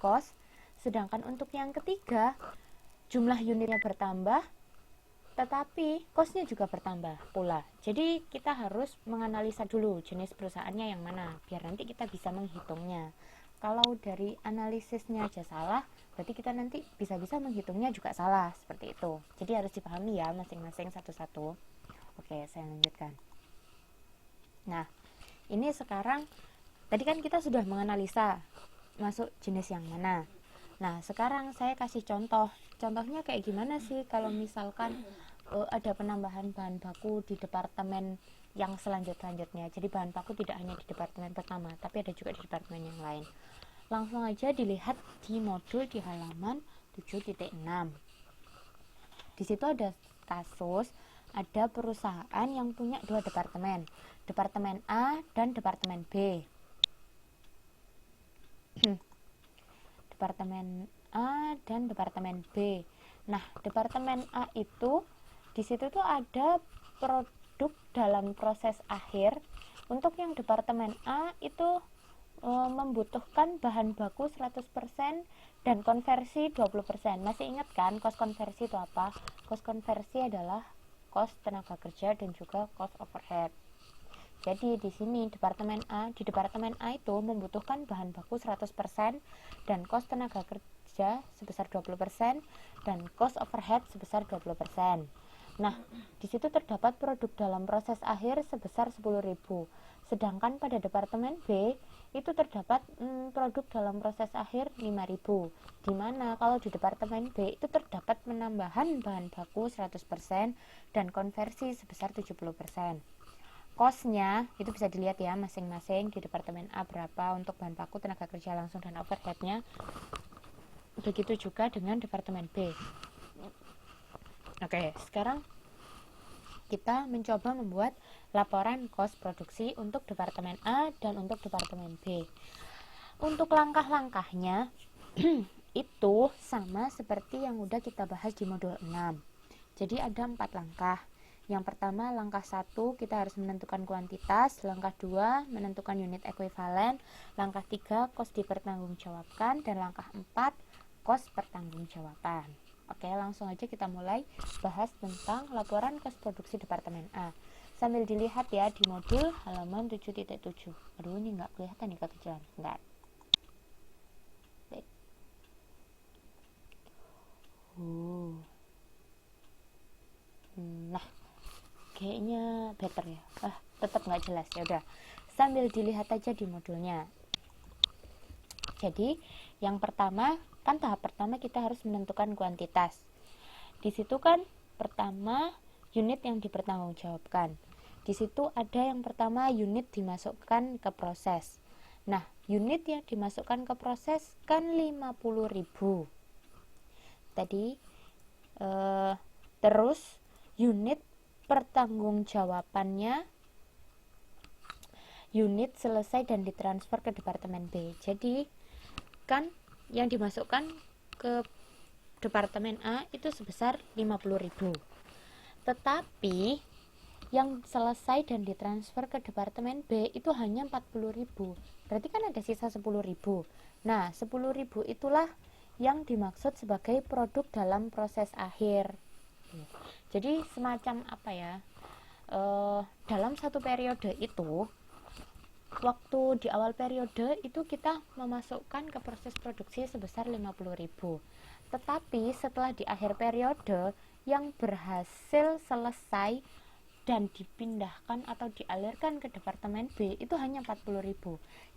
kos, sedangkan untuk yang ketiga jumlah unitnya bertambah tetapi kosnya juga bertambah pula. Jadi kita harus menganalisa dulu jenis perusahaannya yang mana biar nanti kita bisa menghitungnya. Kalau dari analisisnya aja salah, berarti kita nanti bisa-bisa menghitungnya juga salah, seperti itu. Jadi harus dipahami ya masing-masing satu-satu. Oke, saya lanjutkan. Nah, ini sekarang tadi kan kita sudah menganalisa masuk jenis yang mana. Nah, sekarang saya kasih contoh. Contohnya kayak gimana sih kalau misalkan ada penambahan bahan baku di departemen yang selanjutnya. Jadi bahan baku tidak hanya di departemen pertama, tapi ada juga di departemen yang lain. Langsung aja dilihat di modul di halaman 7.6. Di situ ada kasus, ada perusahaan yang punya dua departemen, departemen A dan departemen B. Departemen A dan departemen B. Nah, departemen A itu di situ tuh ada produk dalam proses akhir. Untuk yang departemen A itu membutuhkan bahan baku 100% dan konversi 20%. Masih ingat kan kos konversi itu apa? Kos konversi adalah kos tenaga kerja dan juga kos overhead. Jadi di sini di departemen A itu membutuhkan bahan baku 100% dan kos tenaga kerja sebesar 20% dan kos overhead sebesar 20%. Nah, di situ terdapat produk dalam proses akhir sebesar 10.000. Sedangkan pada departemen B itu terdapat produk dalam proses akhir 5.000. Dimana kalau di departemen B itu terdapat penambahan bahan baku 100% dan konversi sebesar 70%. Kosnya itu bisa dilihat ya masing-masing di departemen A berapa untuk bahan baku, tenaga kerja langsung dan overheadnya. Begitu juga dengan departemen B. Oke, sekarang kita mencoba membuat laporan kos produksi untuk departemen A dan untuk departemen B. Untuk langkah-langkahnya itu sama seperti yang udah kita bahas di modul 6. Jadi ada 4 langkah. Yang pertama, langkah 1 kita harus menentukan kuantitas, langkah 2 menentukan unit ekuivalen, langkah 3 kos dipertanggungjawabkan, dan langkah 4 kos pertanggungjawaban. Oke, langsung aja kita mulai bahas tentang laporan kos produksi departemen A. Sambil dilihat ya di modul halaman 7.7. Aduh, ini nggak kelihatan nih kekecilan. Bentar. Nah, kayaknya better ya. Tetap nggak jelas. Ya udah, sambil dilihat aja di modulnya. Jadi yang pertama kan tahap pertama kita harus menentukan kuantitas. Di situ kan pertama unit yang dipertanggungjawabkan. Di situ ada yang pertama unit dimasukkan ke proses. Nah, unit yang dimasukkan ke proses kan 50.000 tadi. Terus unit pertanggungjawabannya unit selesai dan ditransfer ke departemen B. Jadi kan yang dimasukkan ke departemen A itu sebesar 50.000. Tetapi yang selesai dan ditransfer ke departemen B itu hanya 40.000. Berarti kan ada sisa 10.000. Nah, 10.000 itulah yang dimaksud sebagai produk dalam proses akhir. Jadi semacam apa ya? Dalam satu periode itu, waktu di awal periode itu kita memasukkan ke proses produksi sebesar 50.000. Tetapi setelah di akhir periode yang berhasil selesai dan dipindahkan atau dialirkan ke departemen B itu hanya 40.000.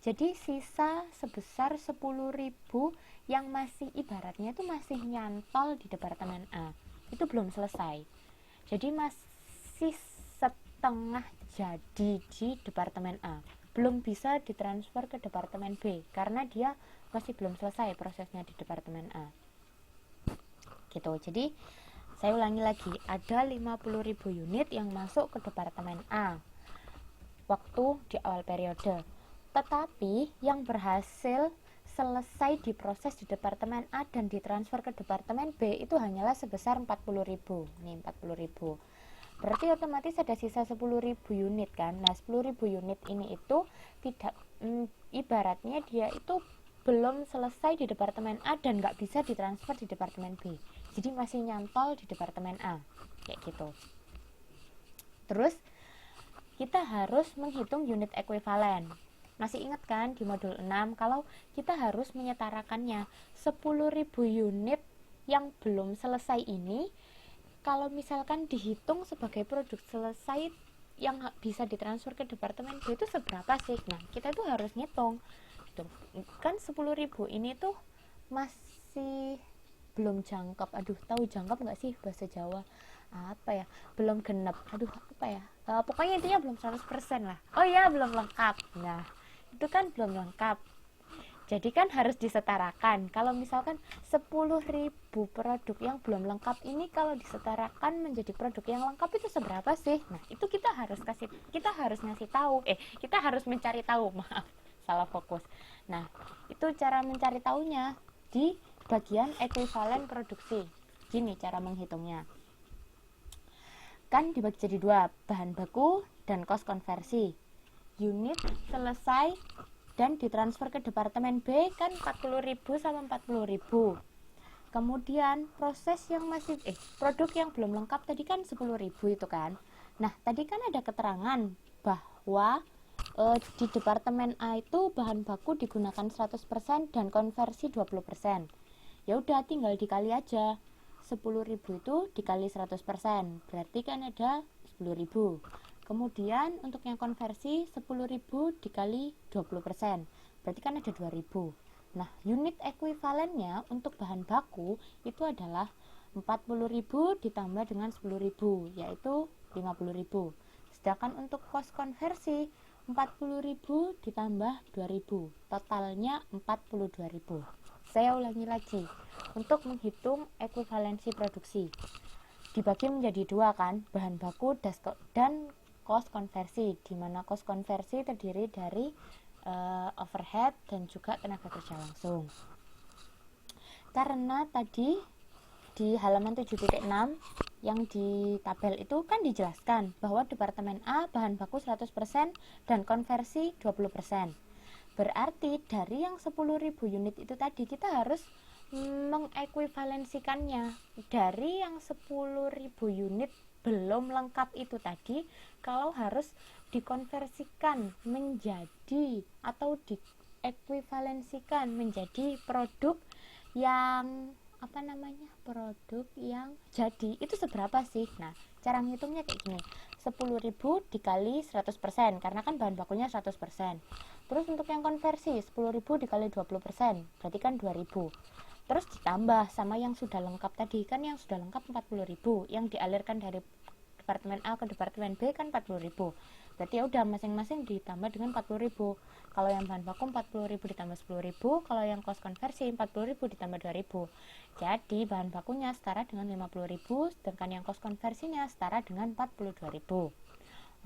Jadi sisa sebesar 10.000 yang masih ibaratnya itu masih nyantol di departemen A. Itu belum selesai. Jadi masih setengah jadi di departemen A. Belum bisa ditransfer ke departemen B karena dia masih belum selesai prosesnya di departemen A. Gitu. Jadi saya ulangi lagi, ada 50.000 unit yang masuk ke departemen A waktu di awal periode. Tetapi yang berhasil selesai diproses di departemen A dan ditransfer ke departemen B itu hanyalah sebesar 40.000. Nih 40.000. Berarti otomatis ada sisa 10.000 unit kan. Nah, 10.000 unit ini itu tidak ibaratnya dia itu belum selesai di departemen A dan nggak bisa ditransfer di departemen B, jadi masih nyantol di departemen A kayak gitu. Terus kita harus menghitung unit ekuivalen. Masih ingat kan di modul 6 kalau kita harus menyetarakannya 10.000 unit yang belum selesai ini, kalau misalkan dihitung sebagai produk selesai yang bisa ditransfer ke departemen B itu seberapa sih? Nah, kita tuh harus ngitung. Tuh, kan 10.000 ini tuh masih belum jangkep. Aduh, tahu jangkep nggak sih bahasa Jawa? Apa ya? Belum genep. Aduh, apa ya? Pokoknya intinya belum 100% lah. Oh iya, belum lengkap. Nah, itu kan belum lengkap. Jadi kan harus disetarakan. Kalau misalkan 10.000 produk yang belum lengkap ini kalau disetarakan menjadi produk yang lengkap itu seberapa sih? Nah, itu kita harus ngasih tahu. Kita harus mencari tahu. Maaf, salah fokus. Nah, itu cara mencari tahunya di bagian ekuivalen produksi. Gini cara menghitungnya. Kan dibagi jadi dua, bahan baku dan kos konversi. Unit selesai dan ditransfer ke departemen B kan 40.000 sama 40.000. Kemudian proses yang masih produk yang belum lengkap tadi kan 10.000 itu kan. Nah, tadi kan ada keterangan bahwa di departemen A itu bahan baku digunakan 100% dan konversi 20%. Ya udah tinggal dikali aja. 10.000 itu dikali 100%, berarti kan ada 10.000. Kemudian untuk yang konversi 10.000 dikali 20%, berarti kan ada 2.000. Nah, unit ekuivalennya untuk bahan baku itu adalah 40.000 ditambah dengan 10.000, yaitu 50.000. Sedangkan untuk kos konversi 40.000 ditambah 2.000, totalnya 42.000. Saya ulangi lagi, untuk menghitung ekuivalensi produksi dibagi menjadi dua kan, bahan baku dan kos konversi, di mana kos konversi terdiri dari overhead dan juga tenaga kerja langsung. Karena tadi di halaman 7.6 yang di tabel itu kan dijelaskan bahwa departemen A bahan baku 100% dan konversi 20%. Berarti dari yang 10.000 unit itu tadi kita harus mengekuivalensikannya dari yang 10.000 unit belum lengkap itu tadi, kalau harus dikonversikan menjadi atau diekuivalensikan menjadi produk yang produk yang jadi itu seberapa sih? Nah, cara ngitungnya kayak gini, 10.000 dikali 100%, karena kan bahan bakunya 100%. Terus untuk yang konversi 10.000 dikali 20%, berarti kan 2.000. Terus ditambah sama yang sudah lengkap tadi, kan yang sudah lengkap 40.000, yang dialirkan dari departemen A ke departemen B kan 40.000. Berarti ya udah masing-masing ditambah dengan 40.000. Kalau yang bahan baku 40.000 ditambah 10.000, kalau yang kos konversi 40.000 ditambah 2.000. Jadi bahan bakunya setara dengan 50.000, sedangkan yang kos konversinya setara dengan 42.000.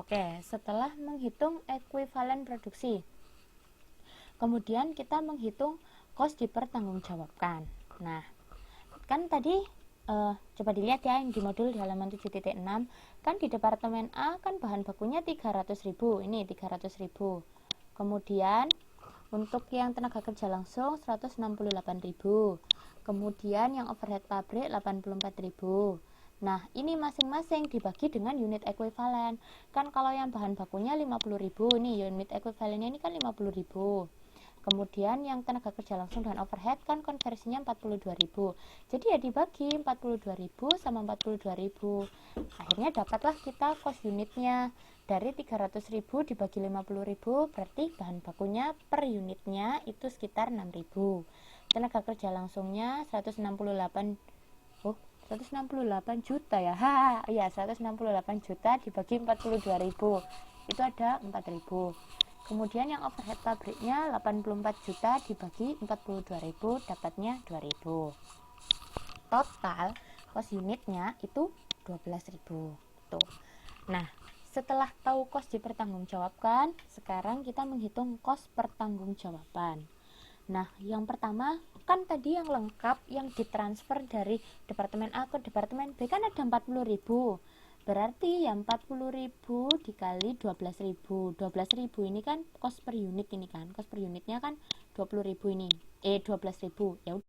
Oke, setelah menghitung ekuivalen produksi, kemudian kita menghitung kos dipertanggungjawabkan. Nah, kan tadi coba dilihat ya yang di modul di halaman 7.6, kan di departemen A kan bahan bakunya 300.000, ini 300.000. Kemudian untuk yang tenaga kerja langsung 168.000. Kemudian yang overhead pabrik 84.000. Nah, ini masing-masing dibagi dengan unit ekuivalen. Kan kalau yang bahan bakunya 50.000, nih unit ekuivalennya ini kan 50.000. Kemudian yang tenaga kerja langsung dan overhead kan konversinya 42.000. Jadi ya dibagi 42.000 sama 42.000. Akhirnya dapatlah kita kos unitnya. Dari 300.000 dibagi 50.000, berarti bahan bakunya per unitnya itu sekitar 6.000. Tenaga kerja langsungnya 168 juta ya. Iya, 168 juta dibagi 42.000. Itu ada 4.000. Kemudian yang overhead pabriknya 84 juta dibagi 42.000, dapatnya 2.000. Total kos unitnya itu 12.000. Tuh. Nah, setelah tahu kos dipertanggungjawabkan, sekarang kita menghitung kos pertanggungjawaban. Nah, yang pertama kan tadi yang lengkap yang ditransfer dari departemen A ke departemen B kan ada 40.000. Berarti yang 40.000 dikali 12.000. 12.000 ini kan kos per unit ini kan. Kos per unitnya kan 20.000 ini 12.000 ya